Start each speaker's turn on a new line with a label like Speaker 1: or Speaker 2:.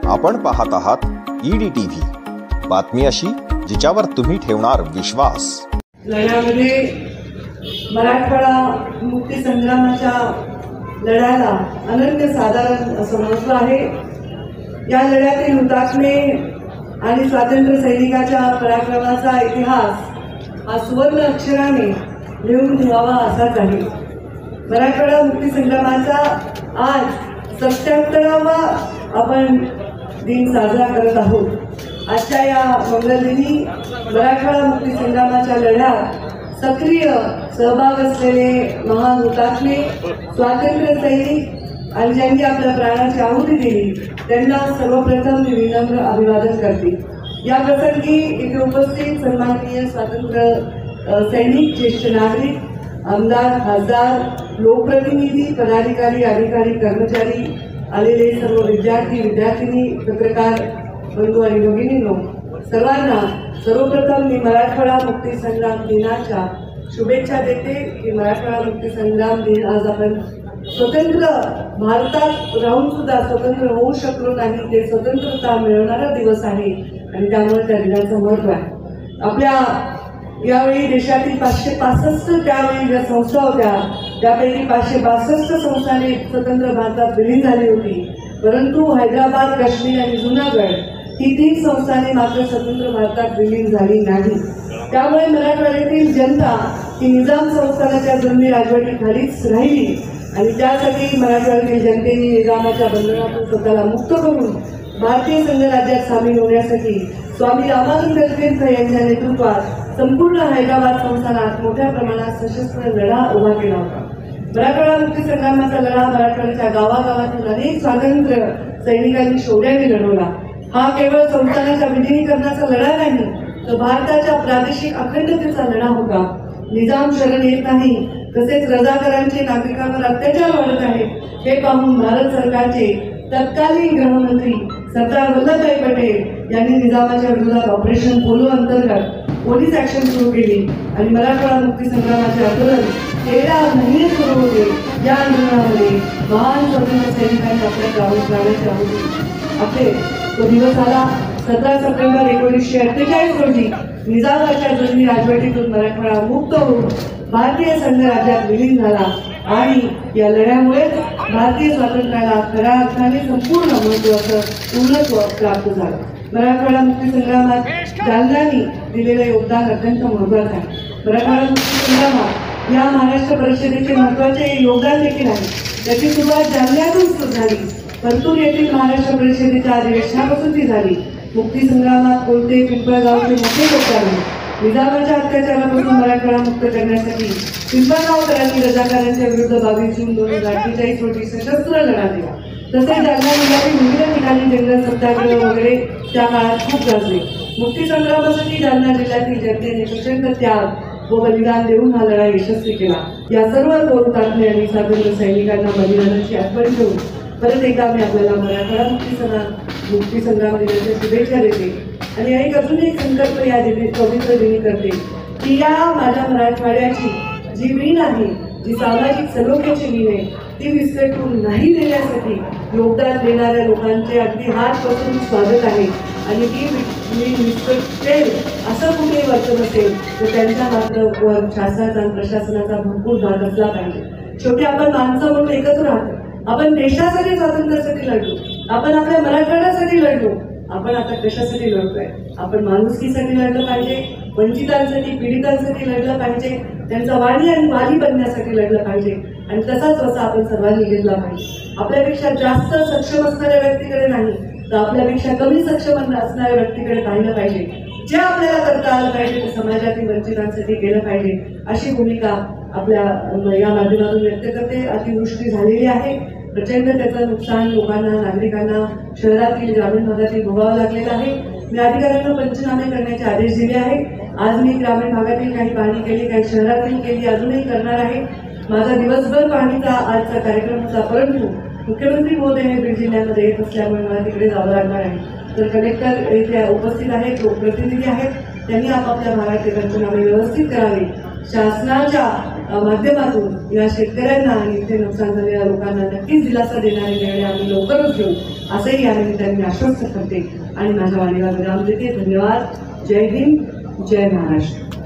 Speaker 1: आपण पाहत आहात EDTV, बातमी अशी जिच्यावर तुम्ही ठेवणार विश्वास।
Speaker 2: लढ्यामध्ये मराठवाडा मुक्ती संग्रामाच्या लढ्याला अनन्यसाधारण असं महत्त्व आहे। या लढ्यातील हुतात्मे आणि स्वातंत्र्य सैनिकाच्या पराक्रमाचा इतिहास हा सुवर्ण अक्षराने लिहून ठेवावा असाच आहे। मराठवाडा मुक्ती संग्रामाचा आज 77वा आपण दिन साजरा करत आहोत। आजच्या या मंगलदिनी मराठवाडा मुक्ती संग्रामाच्या लढ्यात सक्रिय सहभाग असलेले महान हुतात्मे स्वातंत्र्य सैनिक आणि ज्यांनी आपल्या प्राणाची आहुती दिली त्यांना सर्वप्रथम मी विनम्र अभिवादन करते। या प्रसंगी इथे उपस्थित सन्माननीय स्वातंत्र्य सैनिक, ज्येष्ठ नागरिक, आमदार, खासदार, लोकप्रतिनिधी, पदाधिकारी, अधिकारी, कर्मचारी, आलेले सर्व विद्यार्थी, विद्यार्थिनी, पत्रकार बंधू आणि भगिनींनो, सर्वांना सर्वप्रथम मी मराठवाडा मुक्ती संग्राम दिनाच्या शुभेच्छा देते। की मराठवाडा मुक्ती संग्राम दिन आज आपण स्वतंत्र भारतात राहून सुद्धा स्वतंत्र होऊ शकलो नाही, ते स्वतंत्रता मिळवणारा दिवस आहे आणि त्यामुळे त्या दिनाचं महत्त्व आहे। आपल्या यावेळी देशातील 565 त्यावेळी ज्या संस्था होत्या त्यापैकी 562 संस्थांनी स्वतंत्र भारतात विलीन झाली होती, परंतु हैदराबाद, काश्मीर आणि जुनागड ही 3 संस्थांनी मात्र स्वतंत्र भारतात विलीन झाली नाही। त्यामुळे मराठवाड्यातील जनता ही निजाम संस्थानाच्या जुलमी राजवटीखालीच राहिली आणि त्यासाठी मराठवाड्यातील जनतेने निजामाच्या बंधनातून स्वतःला मुक्त करून भारतीय संघराज्यात सामील होण्यासाठी स्वामी रामानंद तीर्थ यांच्या नेतृत्वात संपूर्ण हैदराबाद संस्थानात मोठ्या प्रमाणात सशस्त्र लढा उभा केला होता। मराठवाडा मुक्ती संग्रामाचा लढा मराठवाड्याच्या गावागावातून अनेक स्वातंत्र्य सैनिकांनी शौर्याने लढवला। हा केवळ संस्थानाच्या विलीनीकरणाचा लढा नाही, तर भारताच्या प्रादेशिक अखंडतेचा लढा होता। निजाम शरण येत नाही, तसेच रजाकारांचे नागरिकांवर अत्याचार वाढत आहेत हे पाहून भारत सरकारचे तत्कालीन गृहमंत्री सरदार वल्लभभाई पटेल यांनी निजामाच्या विरोधात ऑपरेशन पोलो अंतर्गत पोलीस ऍक्शन सुरू केली आणि मराठवाडा मुक्ती संग्रामाचे आंदोलन 13 महिने सुरू होते। या आंदोलनामध्ये महान स्वातंत्र्य सैनिकांनी आपल्या प्राणाची आहुती आपले तो दिवस आला। 17 सप्टेंबर 1948 रोजी निजामाच्या जुलमी राजवटीतून मराठवाडा मुक्त होऊन भारतीय संघराज्यात विलीन झाला आणि या लढ्यामुळे भारतीय स्वातंत्र्याला खऱ्या अर्थाने संपूर्ण महत्त्वाचं पूर्णत्व प्राप्त झालं। मराठवाडा मुक्ती संग्रामात जालन्यानी दिलेलं योगदान अत्यंत महत्त्वाचं आहे। मराठवाडा मुक्ती संग्रामात या महाराष्ट्र परिषदेचे महत्त्वाचे योगदान देखील आहे। त्याची सुरुवात जालन्यातून झाली, परतूर येथील महाराष्ट्र परिषदेच्या अधिवेशनापासून ती झाली। मुक्ती संग्रामात कोलते, पिंपळगावचे मोठे योगदान निजामाच्या अत्याचारापासून मराठवाडा मुक्त करण्यासाठी पिंपळगावकरांनी रजाकारांच्या विरुद्ध 22 जून 2048 रोजी सशस्त्र लढा दिला। तसेच जालना जिल्ह्यातील विविध ठिकाणी जंगल सत्याग्रह वगैरे त्या काळात खूप गाजले। मुक्ती संग्रामासाठी जालना जिल्ह्यातील जनतेने प्रचंड त्याग व बलिदान देऊन हा लढा यशस्वी केला। या सर्व हुतात्मे आणि स्वातंत्र्य सैनिकांना बलिदानाची आठवण ठेवून परत एकदा मी आपल्याला मराठवाडा मुक्ती संग्राम दिनाच्या शुभेच्छा देते आणि एक अजून एक संकल्प या पवित्र दिनी करते की या माझ्या मराठवाड्याची जी वीण आहे, जी सामाजिक सलोख्याची वीण आहे, ती विस्कटून नाही देण्यासाठी योगदान देणाऱ्या लोकांचे अगदी हात पसरून स्वागत आहे आणि ती वीण विस्कटेल असं कुठे वर्तन असेल तर त्यांच्या मात्र शासनाचा आणि प्रशासनाचा भरपूर भाग असला पाहिजे। शेवटी आपण माणसं म्हणून एकत्र राहतो, आपण देशासाठी स्वातंत्र्यासाठी लढलो, आपण आपल्या मराठवाड्यासाठी लढलो, आपण आता कशासाठी लढतोय? आपण माणुसकीसाठी लढलं पाहिजे, वंचितांसाठी, पीडितांसाठी लढलं पाहिजे, त्यांचा वाणी आणि वाली बनण्यासाठी लढलं पाहिजे आणि तसाच वसा आपण सर्वांनी घेतला पाहिजे। आपल्यापेक्षा जास्त सक्षम असणाऱ्या व्यक्तीकडे नाही, तर आपल्यापेक्षा कमी सक्षम असणाऱ्या व्यक्तीकडे पाहिलं पाहिजे। जे आपल्याला करता आलं पाहिजे ते समाजातील वंचितांसाठी केलं पाहिजे, अशी भूमिका आपल्या या माध्यमातून व्यक्त करते। अतिवृष्टी झालेली आहे, प्रचंड त्याचं नुकसान लोकांना, नागरिकांना शहरातील, ग्रामीण भागातील भोगावं लागलेलं आहे। मी अधिकाऱ्यांना पंचनामे करण्याचे आदेश दिले आहेत। आज मी ग्रामीण भागातील काही पाहणी केली, काही शहरातील केली, अजूनही करणार आहे। माझा दिवसभर पाहणीचा आजचा कार्यक्रम होता, परंतु मुख्यमंत्री महोदय हे बीड जिल्ह्यामध्ये येत असल्यामुळे मला तिकडे जावं लागणार आहे। तर कलेक्टर इथे उपस्थित आहेत, लोकप्रतिनिधी आहेत, त्यांनी आपापल्या भागाचे पंचनामे व्यवस्थित करावे। शासनाच्या माध्यमातून या शेतकऱ्यांना आणि इथे नुकसान झालेल्या लोकांना नक्कीच दिलासा देणारे निर्णय आम्ही लवकरच घेऊ असंही या निमित्ताने मी आश्वस्त करते आणि माझ्या वाणीला विराम देते. धन्यवाद. जय हिंद, जय महाराष्ट्र.